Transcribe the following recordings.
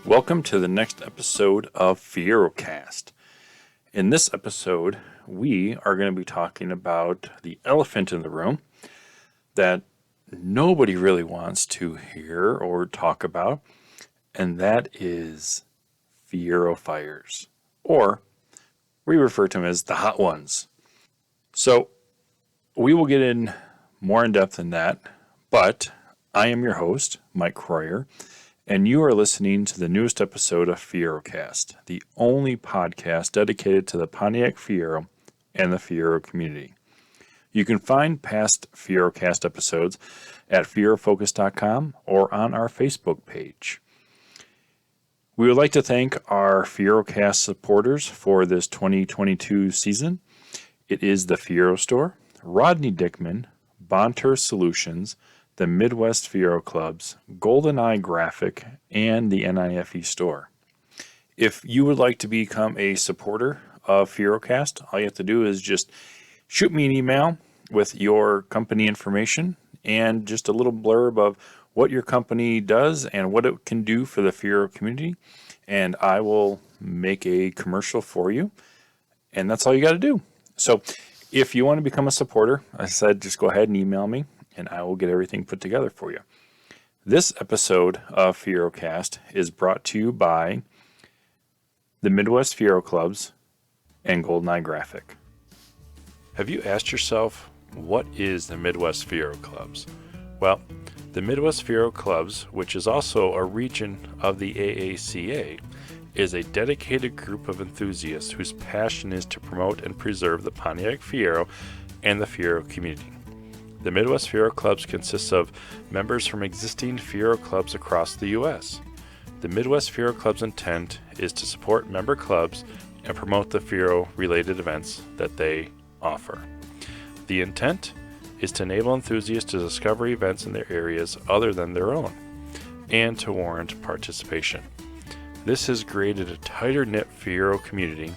Welcome to the next episode of FieroCast. In this episode, we are going to be talking about the elephant in the room that nobody really wants to hear or talk about, and that is Fiero fires, or we refer to them as the hot ones. So we will get in more in depth than that, but I am your host, Mike Croyer, and you are listening to the newest episode of FieroCast, the only podcast dedicated to the Pontiac Fiero and the Fiero community. You can find past FieroCast episodes at FieroFocus.com or on our Facebook page. We would like to thank our FieroCast supporters for this 2022 season. It is the Fiero Store, Rodney Dickman, Bonter Solutions, the Midwest Fiero Clubs, GoldenEye Graphic, and the N.I.F.E store. If you would like to become a supporter of FieroCast, all you have to do is just shoot me an email with your company information and just a little blurb of what your company does and what it can do for the Fiero community, and I will make a commercial for you, and that's all you got to do. So if you want to become a supporter, I said just go ahead and email me, and I will get everything put together for you. This episode of FieroCast is brought to you by the Midwest Fiero Clubs and GoldenEye Graphic. Have you asked yourself, what is the Midwest Fiero Clubs? Well, the Midwest Fiero Clubs, which is also a region of the AACA, is a dedicated group of enthusiasts whose passion is to promote and preserve the Pontiac Fiero and the Fiero community. The Midwest Fiero Clubs consists of members from existing Fiero Clubs across the U.S. The Midwest Fiero Club's intent is to support member clubs and promote the Fiero-related events that they offer. The intent is to enable enthusiasts to discover events in their areas other than their own, and to warrant participation. This has created a tighter-knit Fiero community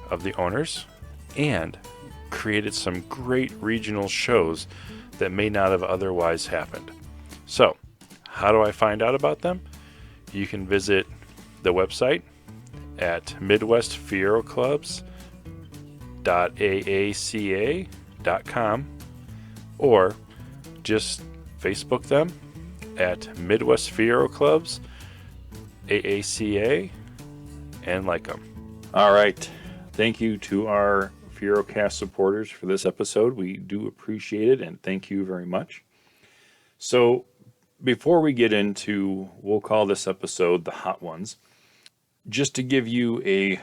of the owners and created some great regional shows that may not have otherwise happened. So, how do I find out about them? You can visit the website at midwestfieroclubs.aaca.com or just Facebook them at Midwest Fiero Clubs AACA and like them. All right. Thank you to our FieroCast supporters for this episode. We do appreciate it, and thank you very much. So before we get into, we'll call this episode the hot ones, just to give you a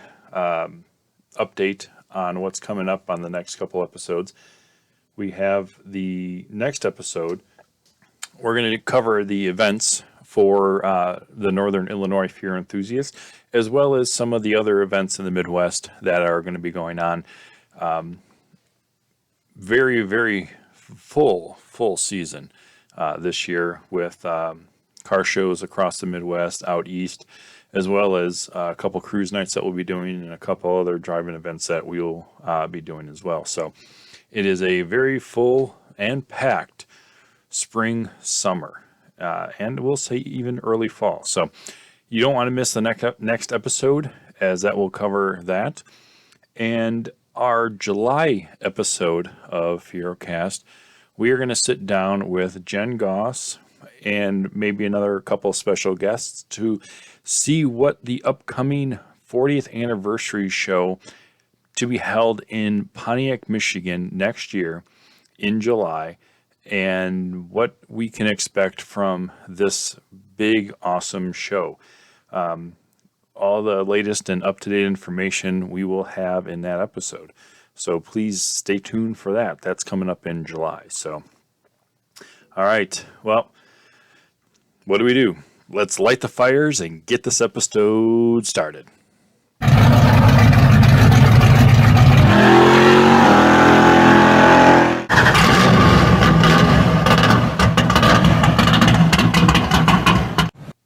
update on what's coming up on the next couple episodes. We have the next episode. We're going to cover the events for the Northern Illinois Fiero Enthusiasts, as well as some of the other events in the Midwest that are going to be going on. Very, very full season this year with car shows across the Midwest, out east, as well as a couple cruise nights that we'll be doing and a couple other driving events that we'll be doing as well. So it is a very full and packed spring, summer, and we'll say even early fall. So you don't want to miss the next episode, as that will cover that. And our July episode of FieroCast, we are going to sit down with Jen Goss and maybe another couple special guests to see what the upcoming 40th anniversary show to be held in Pontiac, Michigan next year in July, and what we can expect from this big, awesome show. All the latest and up-to-date information we will have in that episode. So please stay tuned for that. That's coming up in July. So, all right. Well, what do? Let's light the fires and get this episode started.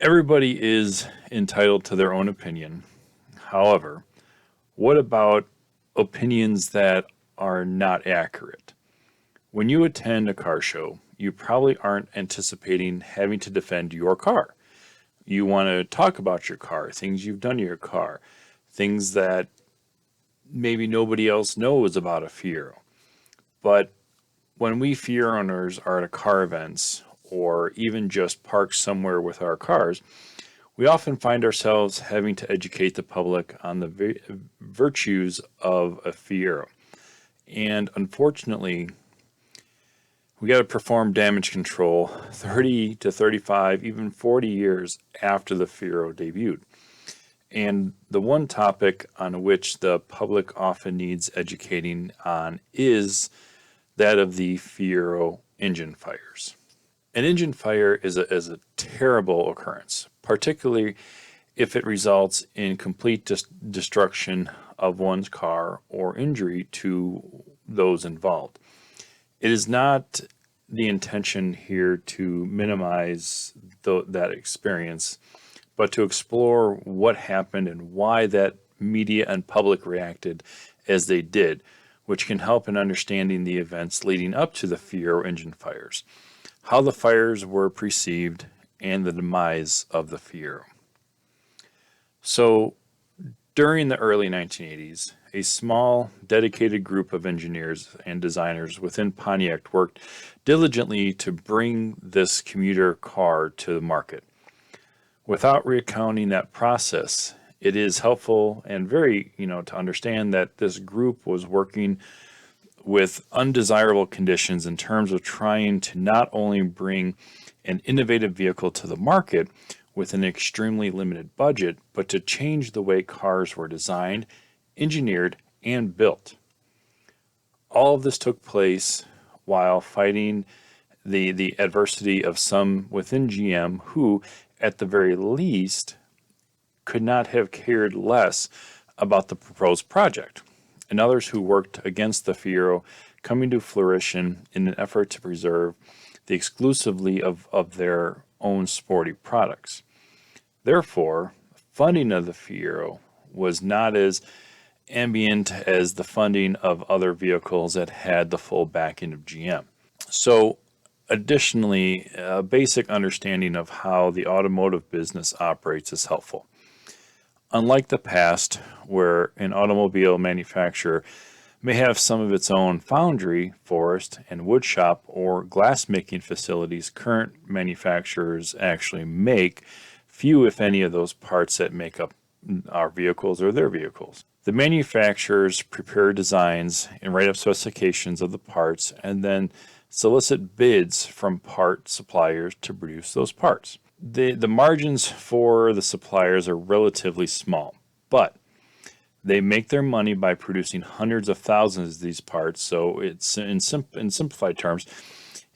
Everybody is entitled to their own opinion. However, what about opinions that are not accurate? When you attend a car show, you probably aren't anticipating having to defend your car. You want to talk about your car, things you've done to your car, things that maybe nobody else knows about a Fiero. But when we Fiero owners are at a car events or even just parked somewhere with our cars, we often find ourselves having to educate the public on the virtues of a Fiero. And unfortunately, we got to perform damage control 30 to 35, even 40 years after the Fiero debuted. And the one topic on which the public often needs educating on is that of the Fiero engine fires. An engine fire is a terrible occurrence, particularly if it results in complete destruction of one's car or injury to those involved. It is not the intention here to minimize that experience, but to explore what happened and why that media and public reacted as they did, which can help in understanding the events leading up to the Fiero engine fires, how the fires were perceived, and the demise of the Fiero. So, during the early 1980s, a small, dedicated group of engineers and designers within Pontiac worked diligently to bring this commuter car to the market. Without recounting that process, it is helpful and very, to understand that this group was working with undesirable conditions in terms of trying to not only bring an innovative vehicle to the market with an extremely limited budget, but to change the way cars were designed, engineered, and built. All of this took place while fighting the adversity of some within GM who, at the very least, could not have cared less about the proposed project, and others who worked against the Fiero coming to fruition in an effort to preserve the exclusively of their own sporty products. Therefore, funding of the Fiero was not as ambient as the funding of other vehicles that had the full backing of GM. So, additionally, a basic understanding of how the automotive business operates is helpful. Unlike the past, where an automobile manufacturer may have some of its own foundry, forest, and wood shop or glass-making facilities, current manufacturers actually make few, if any, of those parts that make up our vehicles or their vehicles. The manufacturers prepare designs and write up specifications of the parts and then solicit bids from part suppliers to produce those parts. The margins for the suppliers are relatively small, but they make their money by producing hundreds of thousands of these parts. So it's in simplified terms,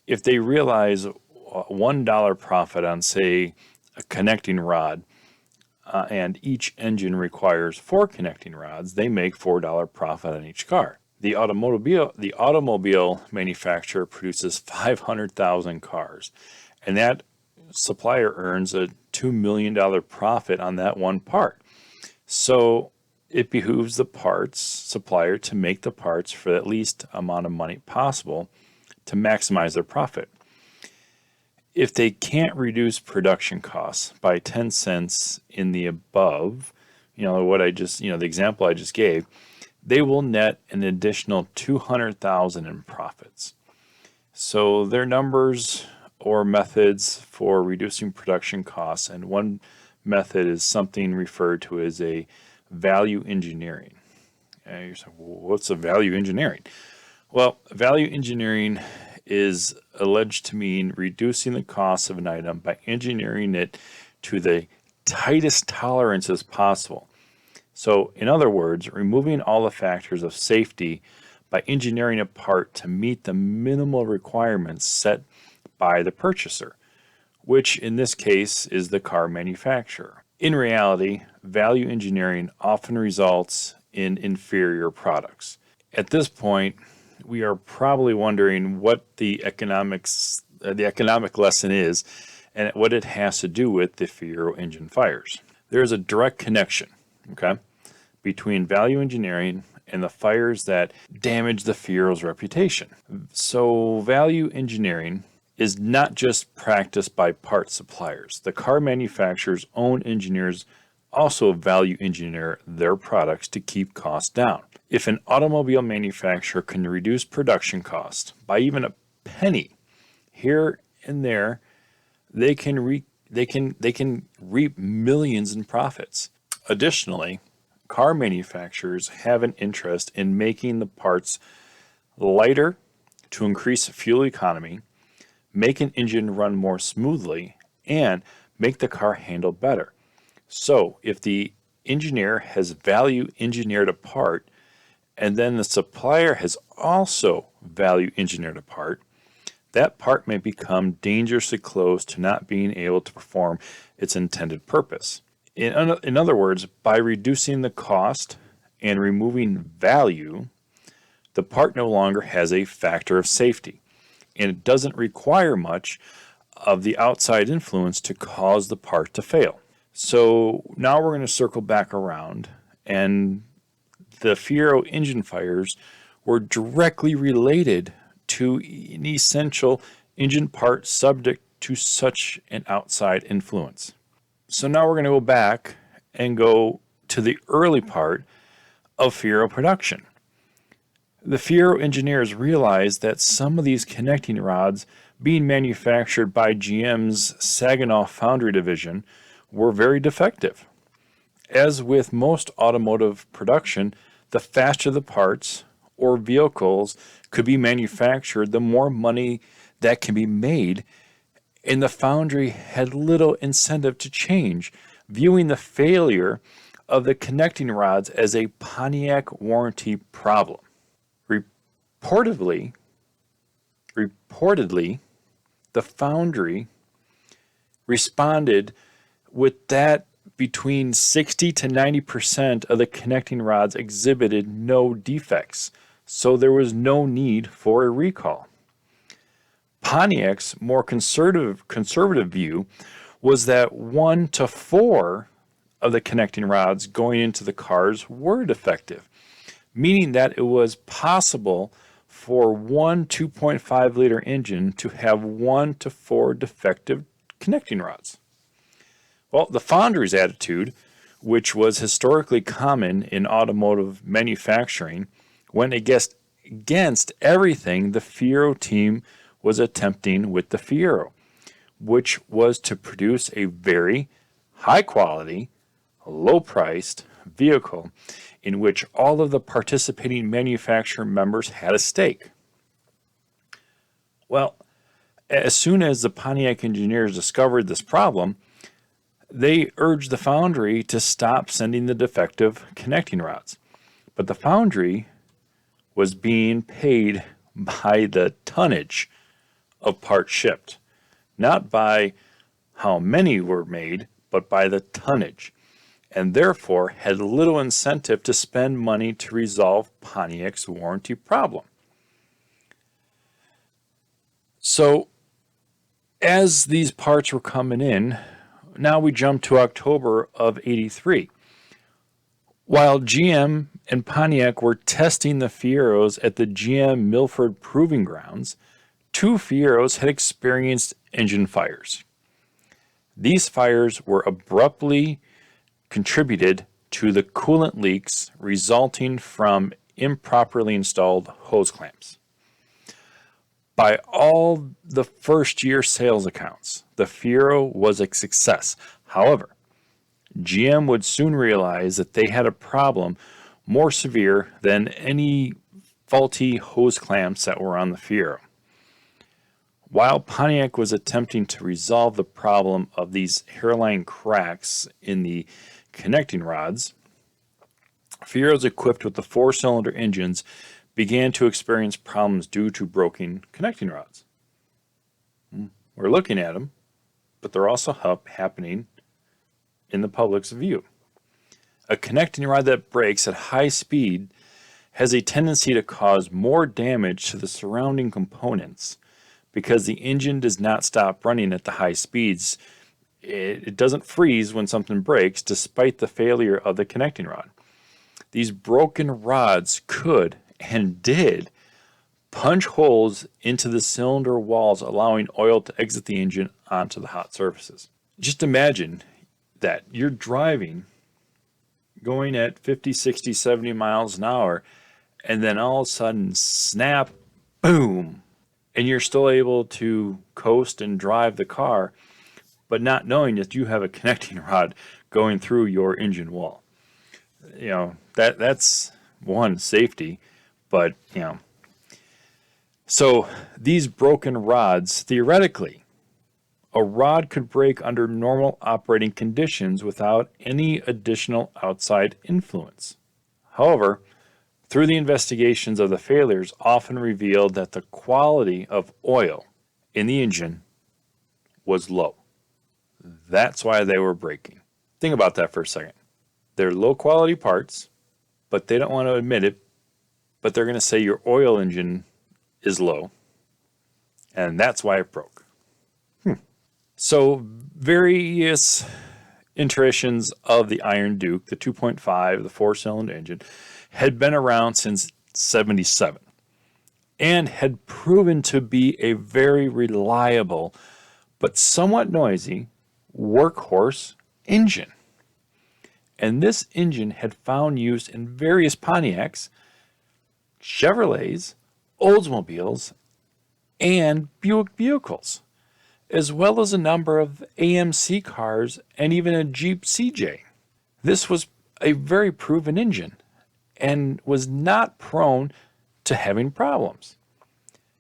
if they realize $1 profit on, say, a connecting rod, and each engine requires 4 connecting rods, they make $4 profit on each car. The automobile manufacturer produces 500,000 cars, and that supplier earns a $2 million profit on that one part. So it behooves the parts supplier to make the parts for the least amount of money possible to maximize their profit. If they can't reduce production costs by 10 cents in the above, the example I just gave, they will net an additional 200,000 in profits. So their numbers or methods for reducing production costs, and one method is something referred to as a value engineering. And you're saying, well, what's a value engineering? Well, value engineering is alleged to mean reducing the cost of an item by engineering it to the tightest tolerances possible. So, in other words, removing all the factors of safety by engineering a part to meet the minimal requirements set by the purchaser, which in this case is the car manufacturer. In reality, value engineering often results in inferior products. At this point, we are probably wondering what the economic lesson is and what it has to do with the Fiero engine fires. There is a direct connection, between value engineering and the fires that damage the Fiero's reputation. So value engineering is not just practiced by part suppliers. The car manufacturer's own engineers also value engineer their products to keep costs down. If an automobile manufacturer can reduce production costs by even a penny here and there, they can reap millions in profits. Additionally, car manufacturers have an interest in making the parts lighter to increase fuel economy, make an engine run more smoothly, and make the car handle better. So, if the engineer has value engineered a part, and then the supplier has also value engineered a part, that part may become dangerously close to not being able to perform its intended purpose. In other words, by reducing the cost and removing value, the part no longer has a factor of safety, and it doesn't require much of the outside influence to cause the part to fail. So now we're going to circle back around, and the Fiero engine fires were directly related to an essential engine part subject to such an outside influence. So now we're going to go back and go to the early part of Fiero production. The Fiero engineers realized that some of these connecting rods being manufactured by GM's Saginaw Foundry division were very defective. As with most automotive production, the faster the parts or vehicles could be manufactured, the more money that can be made, and the foundry had little incentive to change, viewing the failure of the connecting rods as a Pontiac warranty problem. Reportedly, the foundry responded with that between 60 to 90% of the connecting rods exhibited no defects, so there was no need for a recall. Pontiac's more conservative view was that 1 to 4 of the connecting rods going into the cars were defective, meaning that it was possible for one 2.5 liter engine to have 1 to 4 defective connecting rods. Well, the foundry's attitude, which was historically common in automotive manufacturing, went against everything the Fiero team was attempting with the Fiero, which was to produce a very high quality, low priced vehicle in which all of the participating manufacturer members had a stake. Well, as soon as the Pontiac engineers discovered this problem, they urged the foundry to stop sending the defective connecting rods. But the foundry was being paid by the tonnage of parts shipped, not by how many were made, but by the tonnage, and therefore had little incentive to spend money to resolve Pontiac's warranty problem. So, as these parts were coming in, now we jump to October of '83. While GM and Pontiac were testing the Fieros at the GM Milford Proving Grounds, 2 Fieros had experienced engine fires. These fires were abruptly contributed to the coolant leaks resulting from improperly installed hose clamps. By all the first-year sales accounts, the Fiero was a success. However, GM would soon realize that they had a problem more severe than any faulty hose clamps that were on the Fiero. While Pontiac was attempting to resolve the problem of these hairline cracks in the connecting rods, Fieros equipped with the 4-cylinder engines began to experience problems due to broken connecting rods. We're looking at them, but they're also happening in the public's view. A connecting rod that breaks at high speed has a tendency to cause more damage to the surrounding components because the engine does not stop running at the high speeds. It doesn't freeze when something breaks despite the failure of the connecting rod. These broken rods could and did punch holes into the cylinder walls, allowing oil to exit the engine onto the hot surfaces. Just imagine that you're driving, going at 50, 60, 70 miles an hour, and then all of a sudden, snap, boom, and you're still able to coast and drive the car, but not knowing that you have a connecting rod going through your engine wall. That's one, safety, but so these broken rods, theoretically, a rod could break under normal operating conditions without any additional outside influence. However, through the investigations of the failures often revealed that the quality of oil in the engine was low. That's why they were breaking. Think about that for a second. They're low quality parts, but they don't want to admit it, but they're going to say your oil engine is low, and that's why it broke. So various iterations of the Iron Duke, the 2.5, the four-cylinder engine, had been around since 77 and had proven to be a very reliable but somewhat noisy workhorse engine. And this engine had found use in various Pontiacs, Chevrolets, Oldsmobiles, and Buick vehicles, as well as a number of AMC cars and even a Jeep CJ. This was a very proven engine and was not prone to having problems.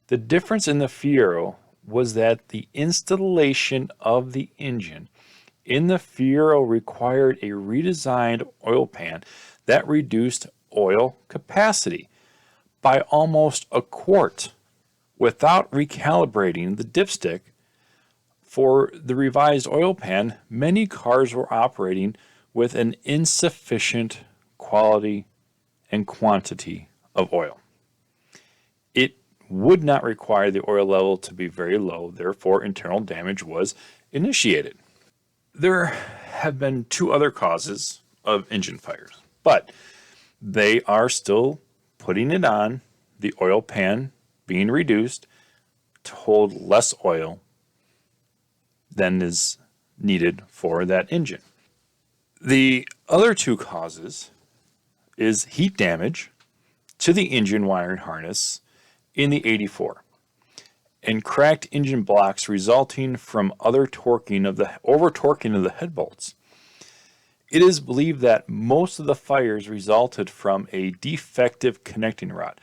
The difference in the Fiero was that the installation of the engine in the Fiero required a redesigned oil pan that reduced oil capacity by almost a quart without recalibrating the dipstick. For the revised oil pan, many cars were operating with an insufficient quality and quantity of oil. It would not require the oil level to be very low, therefore internal damage was initiated. There have been two other causes of engine fires, but they are still putting it on, the oil pan being reduced to hold less oil than is needed for that engine. The other two causes is heat damage to the engine wiring harness in the 84 and cracked engine blocks resulting from over torquing of the head bolts. It is believed that most of the fires resulted from a defective connecting rod.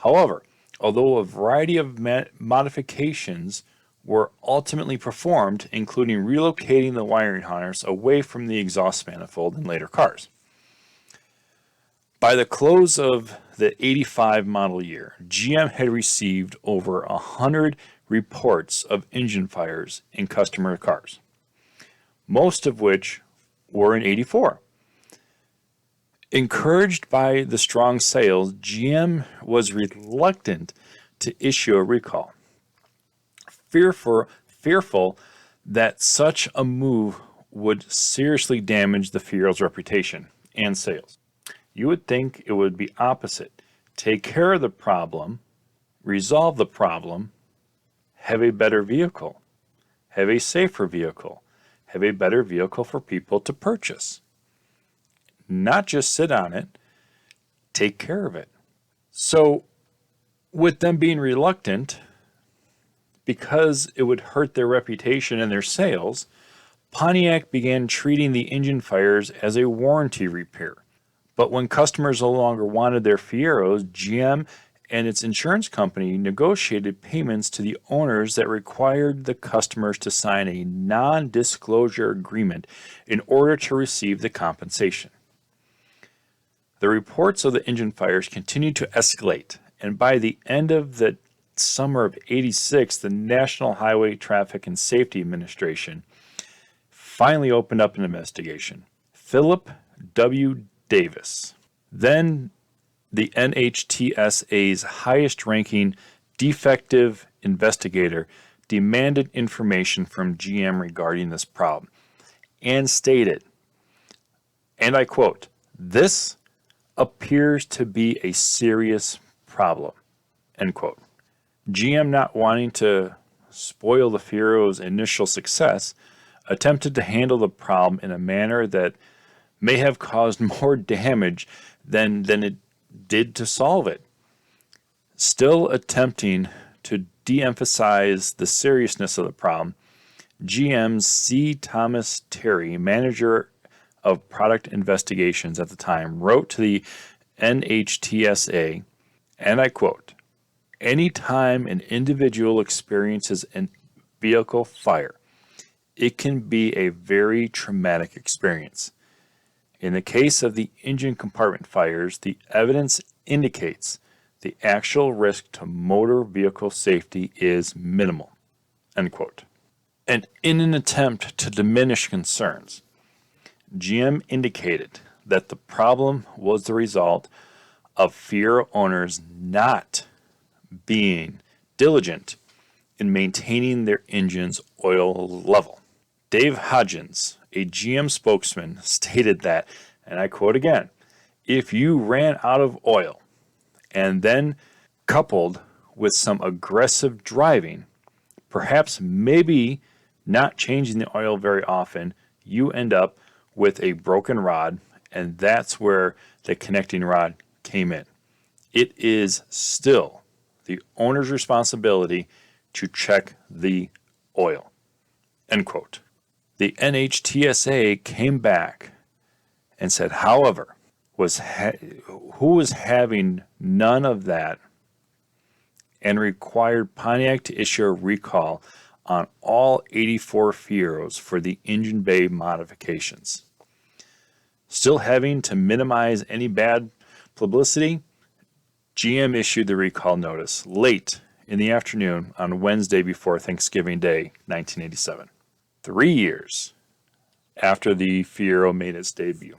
However, although a variety of modifications were ultimately performed, including relocating the wiring harness away from the exhaust manifold in later cars. By the close of the 85 model year, GM had received over 100 reports of engine fires in customer cars, most of which were in 84. Encouraged by the strong sales, GM was reluctant to issue a recall, fearful that such a move would seriously damage the Fiero's reputation and sales. You would think it would be opposite. Take care of the problem, resolve the problem, have a better vehicle, have a safer vehicle, have a better vehicle for people to purchase. Not just sit on it, take care of it. So with them being reluctant, because it would hurt their reputation and their sales, Pontiac began treating the engine fires as a warranty repair. But when customers no longer wanted their Fieros, GM and its insurance company negotiated payments to the owners that required the customers to sign a non-disclosure agreement in order to receive the compensation. The reports of the engine fires continued to escalate, and by the end of the summer of '86, the National Highway Traffic and Safety Administration finally opened up an investigation. Philip W. Davis, then the NHTSA's highest-ranking defective investigator, demanded information from GM regarding this problem and stated, and I quote, "This appears to be a serious problem," end quote. GM, not wanting to spoil the Fiero's initial success, attempted to handle the problem in a manner that may have caused more damage than it did to solve it. Still attempting to de-emphasize the seriousness of the problem, GM's C. Thomas Terry, manager of product investigations at the time, wrote to the NHTSA, and I quote, "Any time an individual experiences a vehicle fire, it can be a very traumatic experience. In the case of the engine compartment fires, the evidence indicates the actual risk to motor vehicle safety is minimal." End quote. And in an attempt to diminish concerns, GM indicated that the problem was the result of Fiero owners not being diligent in maintaining their engine's oil level. Dave Hodgins, a GM spokesman, stated that, and I quote again, "If you ran out of oil and then coupled with some aggressive driving, perhaps maybe not changing the oil very often, you end up with a broken rod, and that's where the connecting rod came in. It is still the owner's responsibility to check the oil." End quote. The NHTSA came back and said, however, who was having none of that and required Pontiac to issue a recall on all 84 Fieros for the engine bay modifications. Still having to minimize any bad publicity, GM issued the recall notice late in the afternoon on Wednesday before Thanksgiving Day, 1987. 3 years after the Fiero made its debut.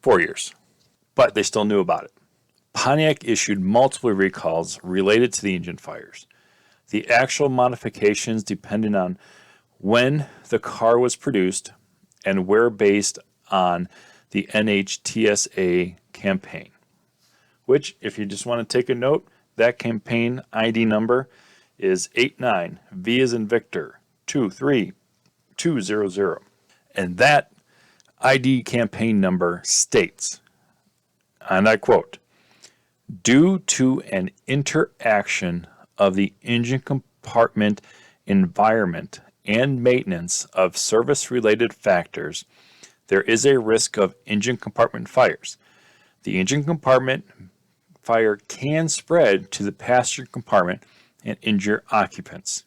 4 years. But they still knew about it. Pontiac issued multiple recalls related to the engine fires. The actual modifications depended on when the car was produced and were based on the NHTSA campaign, which, if you just want to take a note, that campaign ID number is 89 V as in Victor 23200. And that ID campaign number states, and I quote, "Due to an interaction of the engine compartment environment and maintenance of service-related factors, there is a risk of engine compartment fires. The engine compartment fire can spread to the passenger compartment and injure occupants.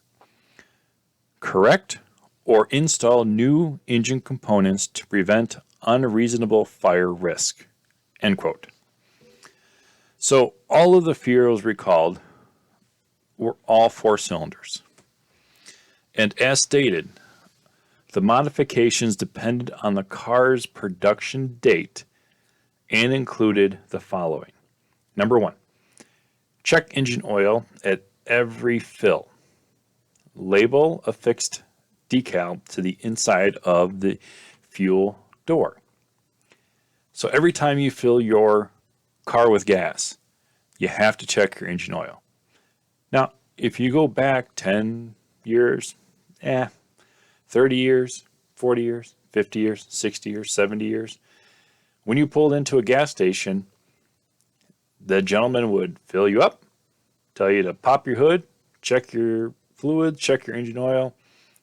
Correct or install new engine components to prevent unreasonable fire risk." End quote. So all of the Fieros recalled were all 4 cylinders. And as stated, the modifications depended on the car's production date and included the following. Number 1, check engine oil at every fill. Label a fixed decal to the inside of the fuel door. So every time you fill your car with gas, you have to check your engine oil. Now, if you go back 10 years, 30 years, 40 years, 50 years, 60 years, 70 years, when you pulled into a gas station, the gentleman would fill you up, tell you to pop your hood, check your fluids, check your engine oil,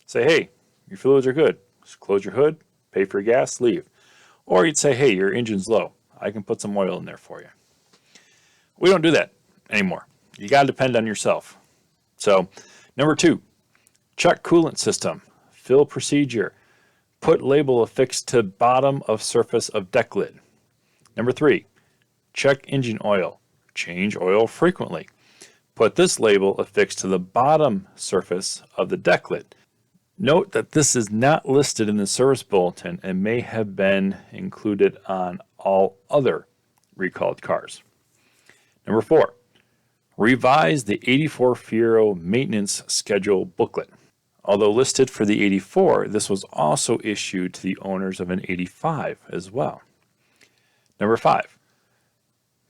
say, "Hey, your fluids are good. Just close your hood, pay for your gas, leave." Or you'd say, "Hey, your engine's low. I can put some oil in there for you." We don't do that anymore. You got to depend on yourself. So, number 2, check coolant system, fill procedure, put label affixed to bottom of surface of deck lid. Number 3, check engine oil, change oil frequently. Put this label affixed to the bottom surface of the deck lid. Note that this is not listed in the service bulletin and may have been included on all other recalled cars. Number 4, revise the 84 Fiero maintenance schedule booklet. Although listed for the 84, this was also issued to the owners of an 85 as well. Number 5,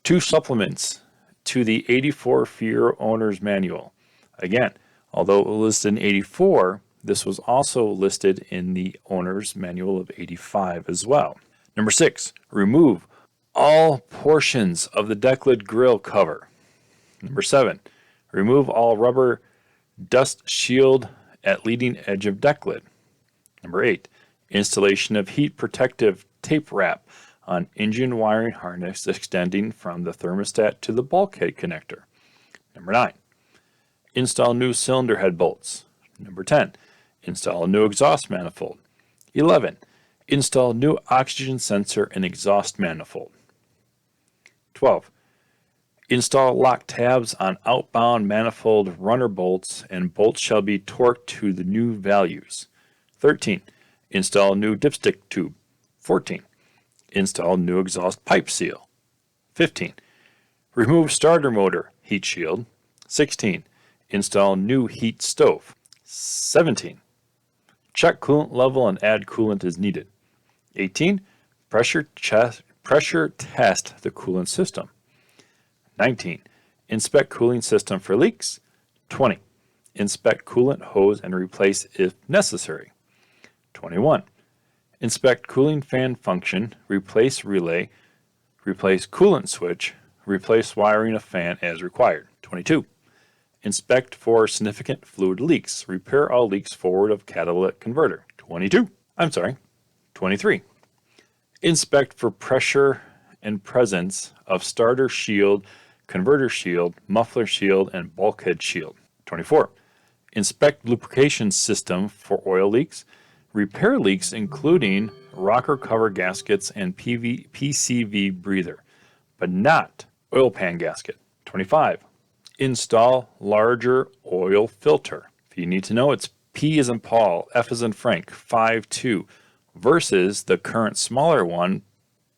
2 supplements to the 84 Fiero owner's manual. Again, although it was listed in 84, this was also listed in the owner's manual of 85 as well. Number 6, remove all portions of the deck lid grill cover. Number 7, remove all rubber dust shield at leading edge of deck lid. Number 8, installation of heat protective tape wrap on engine wiring harness extending from the thermostat to the bulkhead connector. Number 9, install new cylinder head bolts. Number 10, install a new exhaust manifold. 11, install new oxygen sensor and exhaust manifold. 12, install lock tabs on outbound manifold runner bolts and bolts shall be torqued to the new values. 13, install new dipstick tube. 14, install new exhaust pipe seal. 15, remove starter motor heat shield. 16, install new heat stove. 17, check coolant level and add coolant as needed. 18, pressure test the coolant system. 19, inspect cooling system for leaks. 20, inspect coolant hose and replace if necessary. 21, inspect cooling fan function, replace relay, replace coolant switch, replace wiring of fan as required. 22, inspect for significant fluid leaks, repair all leaks forward of catalytic converter. 23, inspect for pressure and presence of starter shield, converter shield, muffler shield, and bulkhead shield. 24, inspect lubrication system for oil leaks, repair leaks including rocker cover gaskets and PCV breather, but not oil pan gasket. 25, install larger oil filter. If you need to know, it's P as in Paul, F as in Frank, 5.2 versus the current smaller one,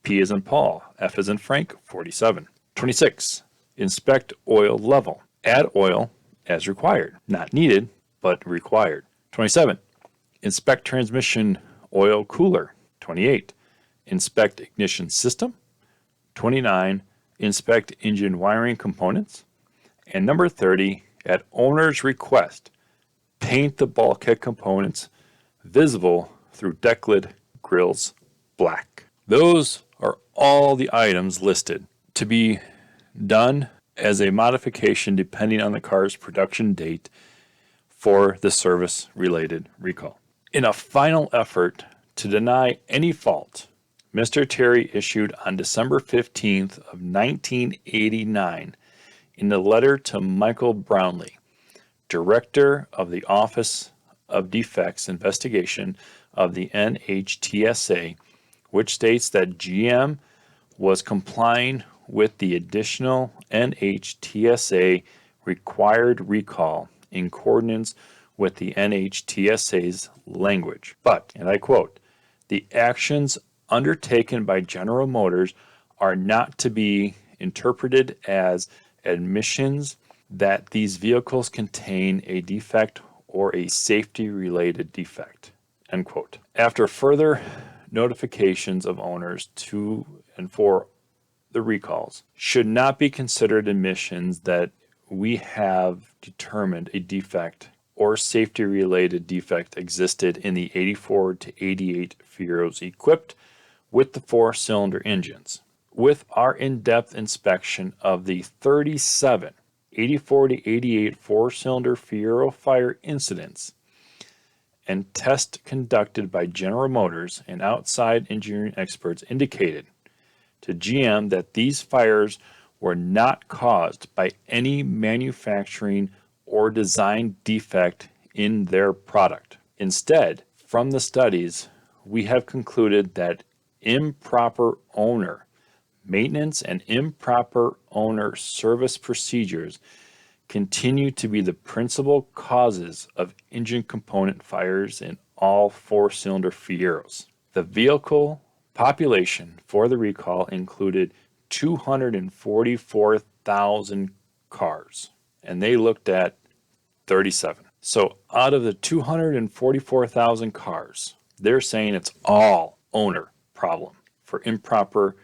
P as in Paul, F as in Frank, 47. 26, inspect oil level. Add oil as required. Not needed, but required. 27, inspect transmission oil cooler. 28, inspect ignition system. 29, inspect engine wiring components. And number 30, at owner's request, paint the bulkhead components visible through deck lid grills black. Those are all the items listed to be done as a modification depending on the car's production date for the service-related recall. In a final effort to deny any fault, Mr. Terry issued on December 15th of 1989 in a letter to Michael Brownlee, Director of the Office of Defects Investigation of the NHTSA, which states that GM was complying with the additional NHTSA required recall in accordance with the NHTSA's language. But, and I quote, the actions undertaken by General Motors are not to be interpreted as admissions that these vehicles contain a defect or a safety-related defect, end quote. After further notifications of owners to and for the recalls, should not be considered admissions that we have determined a defect or safety-related defect existed in the 84 to 88 Fieros equipped with the four-cylinder engines. With our in-depth inspection of the 37 84 to 88 four-cylinder Fiero fire incidents and tests conducted by General Motors and outside engineering experts indicated to GM that these fires were not caused by any manufacturing or design defect in their product. Instead, from the studies, we have concluded that improper owner maintenance and improper owner service procedures continue to be the principal causes of engine component fires in all four-cylinder Fieros. The vehicle population for the recall included 244,000 cars, and they looked at 37. So out of the 244,000 cars, they're saying it's all owner problem for improper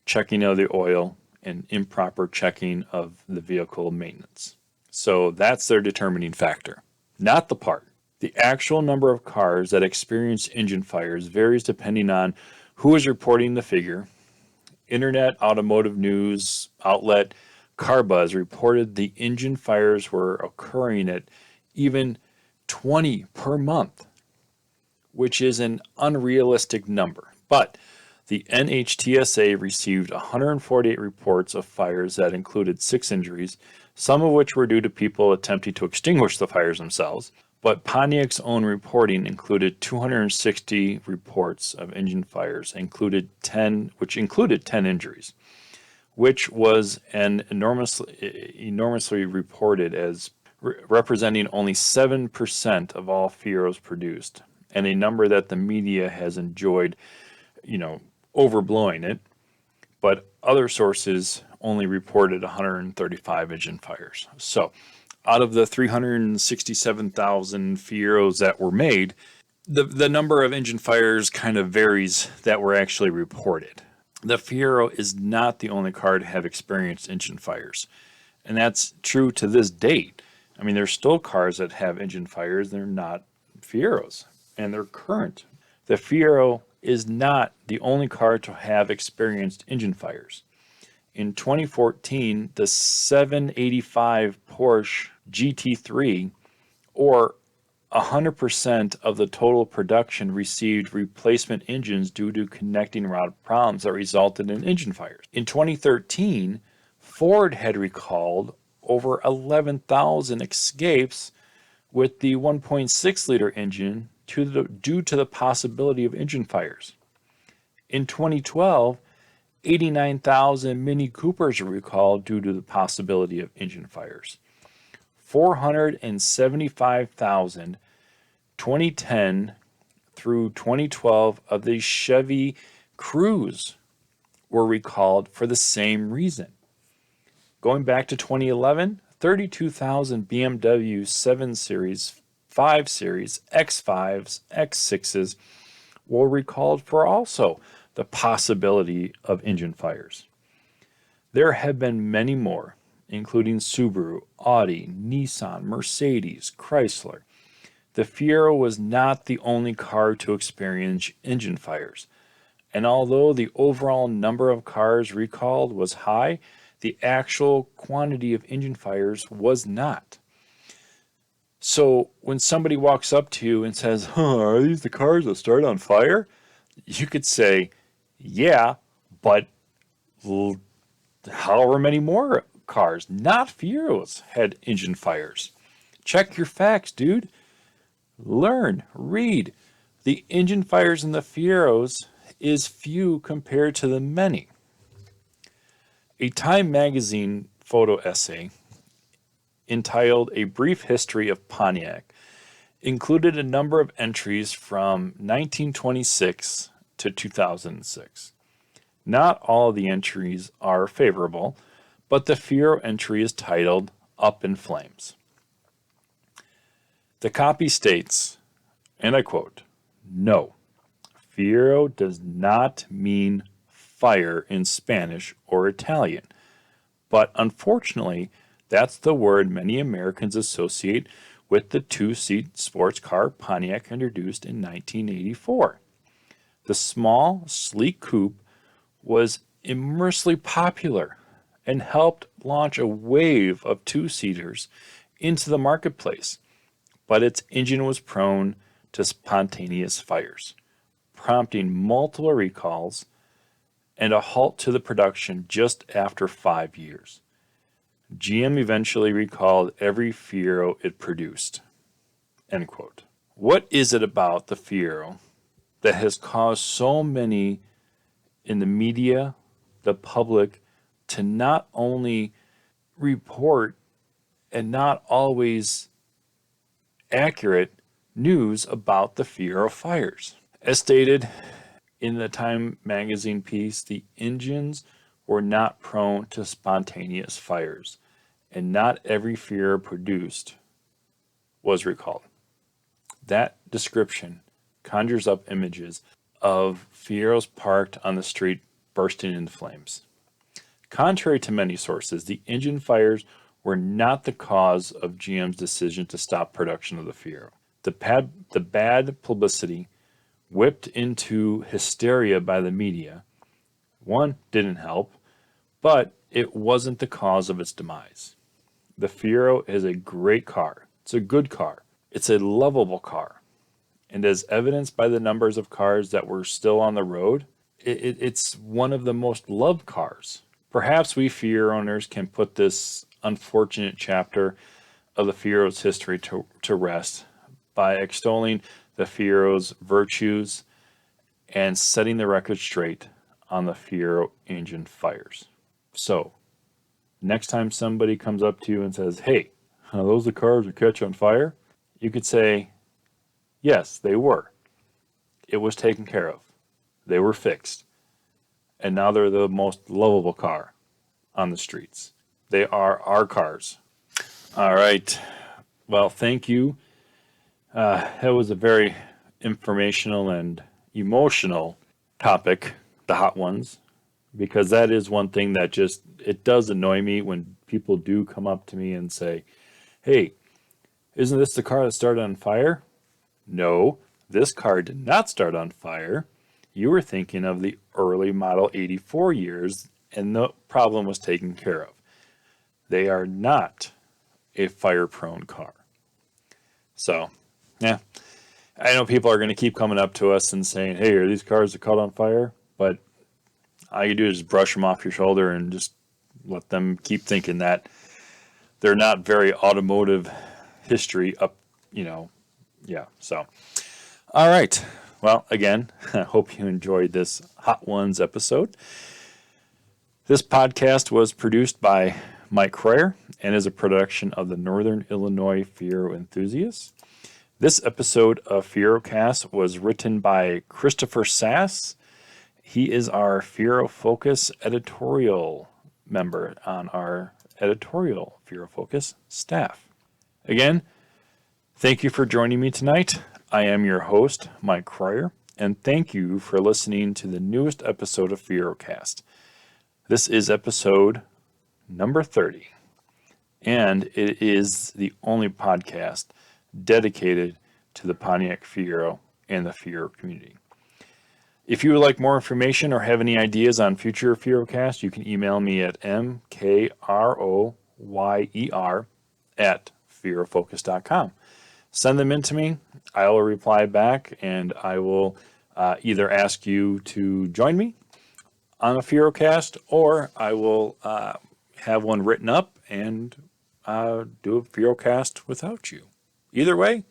checking of the oil and improper checking of the vehicle maintenance. So that's their determining factor, not the part. The actual number of cars that experience engine fires varies depending on who is reporting the figure. Internet Automotive News outlet CarBuzz reported the engine fires were occurring at even 20 per month, which is an unrealistic number. But the NHTSA received 148 reports of fires that included 6 injuries, some of which were due to people attempting to extinguish the fires themselves. But Pontiac's own reporting included 260 reports of engine fires, which included 10 injuries, which was an enormously reported as representing only 7% of all Fieros produced, and a number that the media has enjoyed, overblowing it, but other sources only reported 135 engine fires. So, out of the 367,000 Fieros that were made, the number of engine fires kind of varies that were actually reported. The Fiero is not the only car to have experienced engine fires, and that's true to this date. I mean, there's still cars that have engine fires, they're not Fieros, and they're current. The Fiero is not the only car to have experienced engine fires. In 2014, the 785 Porsche GT3, or 100% of the total production, received replacement engines due to connecting rod problems that resulted in engine fires. In 2013, Ford had recalled over 11,000 escapes with the 1.6-liter engine due to the possibility of engine fires. In 2012, 89,000 Mini Coopers were recalled due to the possibility of engine fires. 475,000 2010 through 2012 of the Chevy Cruze were recalled for the same reason. Going back to 2011, 32,000 BMW 7 Series, 5 Series, X5s, X6s were recalled for also the possibility of engine fires. There have been many more, including Subaru, Audi, Nissan, Mercedes, Chrysler. The Fiero was not the only car to experience engine fires, and although the overall number of cars recalled was high, the actual quantity of engine fires was not. So when somebody walks up to you and says, are these the cars that start on fire? You could say, yeah, but however many more cars, not Fieros, had engine fires. Check your facts, dude. Learn, read. The engine fires in the Fieros is few compared to the many. A Time magazine photo essay entitled A Brief History of Pontiac included a number of entries from 1926 to 2006. Not all of the entries are favorable, but the Fiero entry is titled Up in Flames. The copy states, and I quote, "No, Fiero does not mean fire in Spanish or Italian, but unfortunately, that's the word many Americans associate with the two-seat sports car Pontiac introduced in 1984. The small, sleek coupe was immensely popular and helped launch a wave of two-seaters into the marketplace, but its engine was prone to spontaneous fires, prompting multiple recalls and a halt to the production just after 5 years. GM eventually recalled every Fiero it produced." End quote. What is it about the Fiero that has caused so many in the media, the public, to not only report and not always accurate news about the Fiero fires? As stated in the Time magazine piece, the engines were not prone to spontaneous fires, and not every Fiero produced was recalled. That description conjures up images of Fieros parked on the street bursting into flames. Contrary to many sources, the engine fires were not the cause of GM's decision to stop production of the Fiero. The bad publicity, whipped into hysteria by the media, one, didn't help, but it wasn't the cause of its demise. The Fiero is a great car. It's a good car. It's a lovable car. And as evidenced by the numbers of cars that were still on the road, it's one of the most loved cars. Perhaps we Fiero owners can put this unfortunate chapter of the Fiero's history to rest by extolling the Fiero's virtues and setting the record straight on the Fiero engine fires. So, next time somebody comes up to you and says, "Hey, are those the cars that catch on fire?" you could say, yes, they were. It was taken care of. They were fixed. And now they're the most lovable car on the streets. They are our cars. All right. Well, thank you. That was a very informational and emotional topic, the hot ones, because that is one thing that it does annoy me when people do come up to me and say, "Hey, isn't this the car that started on fire?" No, this car did not start on fire. You were thinking of the early model 84 years, and the problem was taken care of. They are not a fire-prone car. So, yeah, I know people are going to keep coming up to us and saying, "Hey, are these cars that caught on fire?" But all you do is brush them off your shoulder and just let them keep thinking that they're not very automotive history up, yeah. So, all right. Well, again, I hope you enjoyed this Hot Ones episode. This podcast was produced by Mike Cryer and is a production of the Northern Illinois Fiero Enthusiasts. This episode of FieroCast was written by Christopher Sass. He is our Fiero Focus editorial member on our editorial Fiero Focus staff. Again, thank you for joining me tonight. I am your host, Mike Cryer, and thank you for listening to the newest episode of FieroCast. This is episode number 30, and it is the only podcast dedicated to the Pontiac Fiero and the Fiero community. If you would like more information or have any ideas on future FieroCast, you can email me at mkroyer@fierofocus.com. Send them in to me. I will reply back, and I will either ask you to join me on a FieroCast, or I will have one written up and do a FieroCast without you. Either way,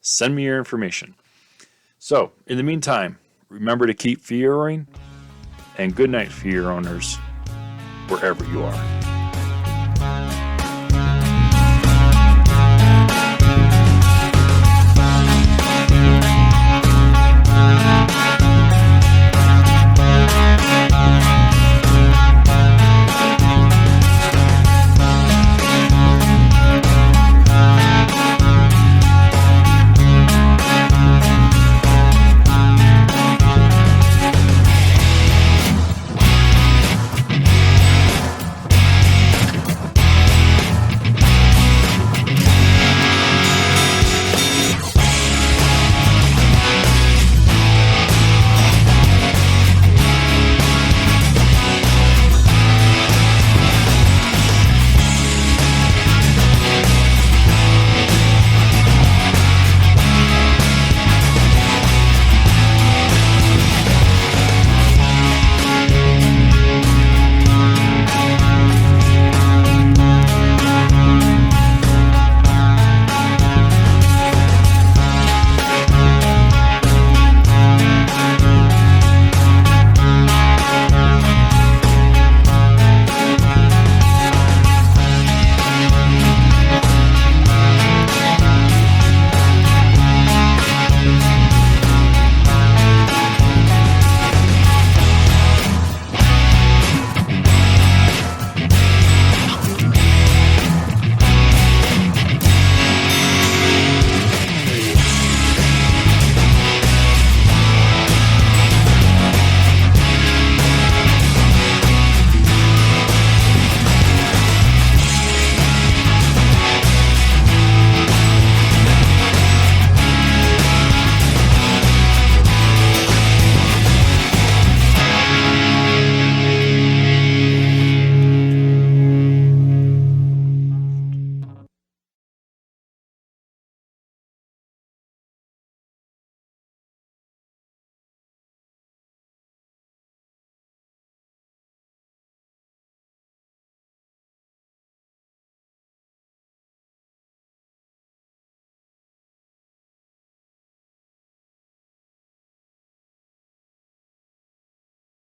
send me your information. So, in the meantime, remember to keep Fieroing, and good night, Fiero owners, wherever you are.